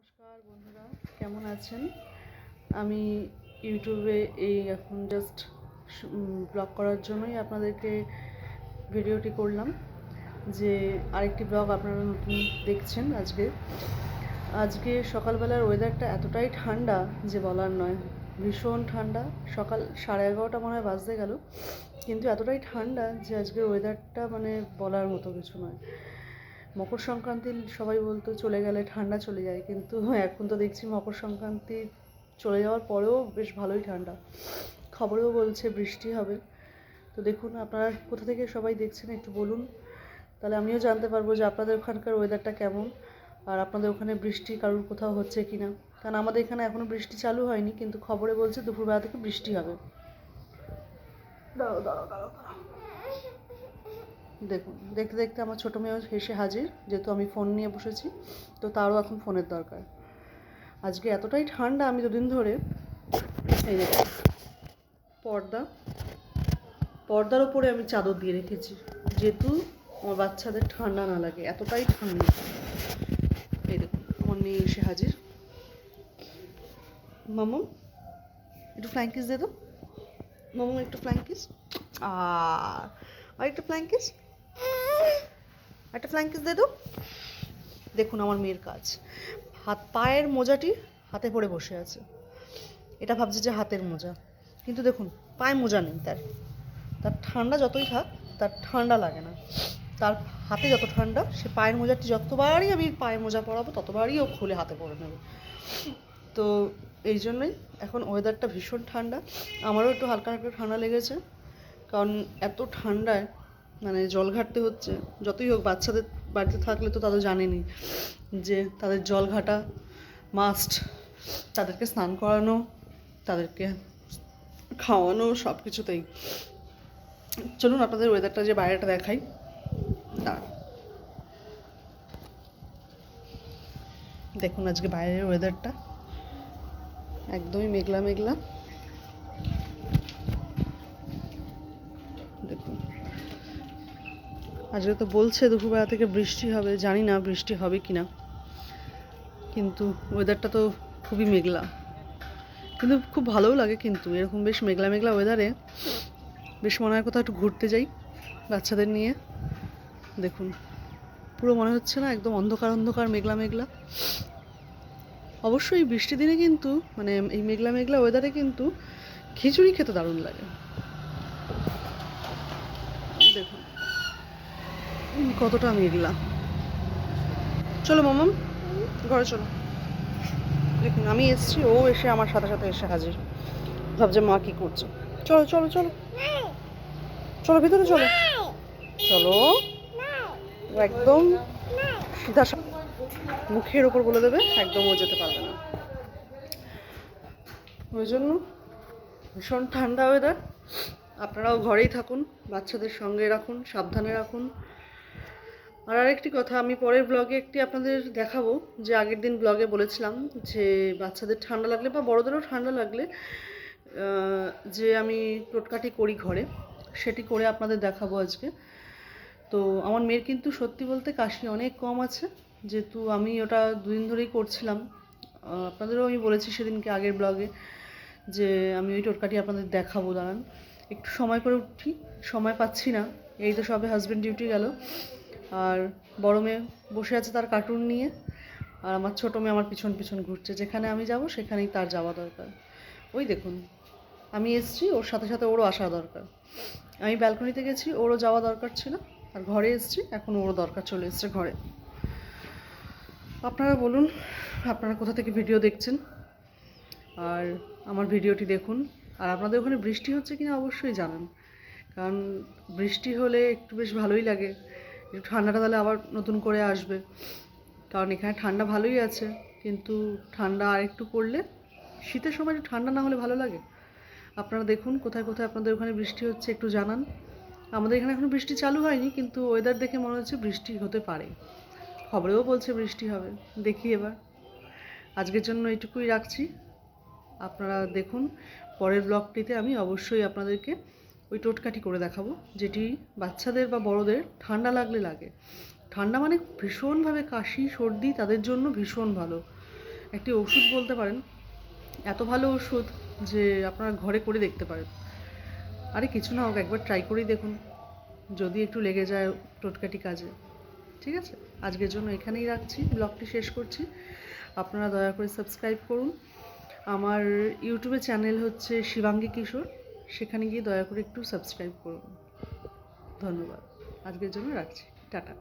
নমস্কার বন্ধুরা, কেমন আছেন? আমি ইউটিউবে এখন জাস্ট ব্লগ করার জন্যই আপনাদেরকে ভিডিওটি করলাম, যে আরেকটি ব্লগ আপনারা নতুন দেখছেন। আজকে সকালবেলার ওয়েদারটা এতটাই ঠান্ডা যে বলার নয়, ভীষণ ঠান্ডা। সকাল 11:30 মনে হয় বাজতে গেল, কিন্তু এতটাই ঠান্ডা যে আজকের ওয়েদারটা মানে বলার মতো কিছু নয়। মকর সংক্রান্তি সবাই বলতো চলে গেলে ঠান্ডা চলে যায়, কিন্তু এখন তো দেখছি মকর সংক্রান্তি চলে যাওয়ার পরেও বেশ ভালোই ঠান্ডা। খবরেও বলছে বৃষ্টি হবে। তো দেখুন আপনারা কোথা থেকে সবাই দেখছেন একটু বলুন, তাহলে আমিও জানতে পারবো যে আপনাদের ওখানকার ওয়েদারটা কেমন, আর আপনাদের ওখানে বৃষ্টি কারোর কোথাও হচ্ছে কি না। কারণ আমাদের এখানে এখনও বৃষ্টি চালু হয়নি, কিন্তু খবরে বলছে দুপুরবেলা থেকে বৃষ্টি হবে। দাঁড়াও দাঁড়াও দাঁড়াও দাঁড়াও, দেখুন দেখতে দেখতে আমার ছোটো মেয়েও হেসে হাজির, যেহেতু আমি ফোন নিয়ে বসেছি, তো তারও এখন ফোনের দরকার। আজকে এতটাই ঠান্ডা, আমি দুদিন ধরে এই দেখুন পর্দার ওপরে আমি চাদর দিয়ে রেখেছি, যেহেতু আমার বাচ্চাদের ঠান্ডা না লাগে, এতটাই ঠান্ডা। এই দেখুন আমার মেয়ে এসে হাজির। মামু একটু ফ্ল্যাং কিস দে তো, মামু একটু ফ্ল্যাং কিস, আর একটা ফ্ল্যাং কিস, একটা ফ্ল্যাং কিস দে তো। দেখুন আমার মেয়ের কাজ, পায়ের মোজাটি হাতে পরে বসে আছে। এটা ভাবছে যে হাতের মোজা, কিন্তু দেখুন পায়ে মোজা নেই। তার ঠান্ডা যতই থাক, তার ঠান্ডা লাগে না। তার হাতে যত ঠান্ডা, সে পায়ের মোজাটি যতবারই আমি পায়ে মোজা পরাবো ততবারই ও খুলে হাতে পরে নেবে। তো এই জন্যই এখন ওয়েদারটা ভীষণ ঠান্ডা। আমারও একটু হালকা হালকা ঠান্ডা লেগেছে, কারণ এত ঠান্ডায় মানে জল ঘাটতে হচ্ছে। যতই হোক বাচ্চাদের বাড়িতে থাকলে তো তাদের জানেনি যে তাদের জল ঘাটা মাস্ট, তাদেরকে স্নান করানো, তাদেরকে খাওয়ানো, সব কিছুতেই। চলুন আপনাদের ওয়েদারটা যে বাইরেটা দেখাই। দেখুন আজকে বাইরের ওয়েদারটা একদমই মেঘলা মেঘলা। দেখুন আজকে তো বলছে দুপুরবেলা থেকে বৃষ্টি হবে, জানি না বৃষ্টি হবে কি না, কিন্তু ওয়েদারটা তো খুবই মেঘলা। কিন্তু খুব ভালোও লাগে, কিন্তু এরকম বেশ মেঘলা মেঘলা ওয়েদারে বেশ মনে হয় কোথাও একটু ঘুরতে যাই বাচ্চাদের নিয়ে। দেখুন পুরো মনে হচ্ছে না একদম অন্ধকার অন্ধকার মেঘলা মেঘলা। অবশ্যই বৃষ্টির দিনে কিন্তু মানে এই মেঘলা মেঘলা ওয়েদারে কিন্তু খিচুড়ি খেতে দারুণ লাগে। দেখুন কতটা মেঘলা। চলো মামাম ঘরে চলো। দেখুন আমি এসছি, ও এসে আমার সাথে সাথে এসে হাজির, ভাবছে মা কি করছে। চলো চলো চলো চলো ভিতরে চলো। চলো একদম সিধা মুখের ওপর বলে দেবে, একদম ও যেতে পারবে না। ওই জন্য ভীষণ ঠান্ডা ওয়েদার। আপনারাও ঘরেই থাকুন, বাচ্চাদের সঙ্গে রাখুন, সাবধানে রাখুন। আর আরেকটি কথা, আমি পরের ব্লগে একটি আপনাদের দেখাবো, যে আগের দিন ব্লগে বলেছিলাম যে বাচ্চাদের ঠান্ডা লাগলে বা বড়োদেরও ঠান্ডা লাগলে যে আমি টোটকাটি করি ঘরে, সেটি করে আপনাদের দেখাবো আজকে। তো আমার মেয়ের কিন্তু সত্যি বলতে কাশি অনেক কম আছে, যেহেতু আমি ওটা দুদিন ধরেই করছিলাম। আপনাদেরও আমি বলেছি সেদিনকে আগের ব্লগে যে আমি ওই টোটকাটি আপনাদের দেখাবো। দাঁড়ান একটু সময় করে উঠি, সময় পাচ্ছি না, এই তো সবে হাজব্যান্ড ডিউটি গেল, আর বড় মেয়ে বসে আছে তার কার্টুন নিয়ে, আর আমার ছোটো মেয়ে আমার পিছন পিছন ঘুরছে। যেখানে আমি যাব সেখানেই তার যাওয়া দরকার। ওই দেখুন আমি এসছি, ওর সাথে সাথে ওরও আসা দরকার। আমি ব্যালকনিতে গেছি, ওরও যাওয়া দরকার ছিল, আর ঘরে এসছি, এখন ওরও দরকার চলে এসছে ঘরে। আপনারা বলুন আপনারা কোথা থেকে ভিডিও দেখছেন, আর আমার ভিডিওটি দেখুন। আর আপনাদের ওখানে বৃষ্টি হচ্ছে কিনা অবশ্যই জানান, কারণ বৃষ্টি হলে একটু বেশ ভালোই লাগে, একটু ঠান্ডাটা তাহলে আবার নতুন করে আসবে। কারণ এখানে ঠান্ডা ভালোই আছে, কিন্তু ঠান্ডা আর একটু পড়লে, শীতের সময় একটু ঠান্ডা না হলে ভালো লাগে। আপনারা দেখুন কোথায় কোথায় আপনাদের ওখানে বৃষ্টি হচ্ছে একটু জানান। আমাদের এখানে এখনও বৃষ্টি চালু হয়নি, কিন্তু ওয়েদার দেখে মনে হচ্ছে বৃষ্টি হতে পারে, খবরেও বলছে বৃষ্টি হবে। দেখি এবার। আজকের জন্য এইটুকুই রাখছি। আপনারা দেখুন পরের ব্লগটিতে আমি অবশ্যই আপনাদেরকে ওই টোটকাটি করে দেখাবো, যেটি বাচ্চাদের বা বড়োদের ঠান্ডা লাগলে লাগে। ঠান্ডা মানে ভীষণভাবে কাশি সর্দি, তাদের জন্য ভীষণ ভালো। একটি ওষুধ বলতে পারেন। এত ভালো ওষুধ যে আপনারা ঘরে করে দেখতে পারেন। আরে কিছু না হোক, একবার ট্রাই করেই দেখুন, যদি একটু লেগে যায় টোটকাটি কাজে। ঠিক আছে, আজকের জন্য এখানেই রাখছি, ব্লগটি শেষ করছি। আপনারা দয়া করে সাবস্ক্রাইব করুন। আমার ইউটিউবে চ্যানেল হচ্ছে শিবাঙ্গী কিশোর, সেখানে গিয়ে দয়া করে একটু সাবস্ক্রাইব করুন। ধন্যবাদ, আজকের জন্য রাখছি, টাটা।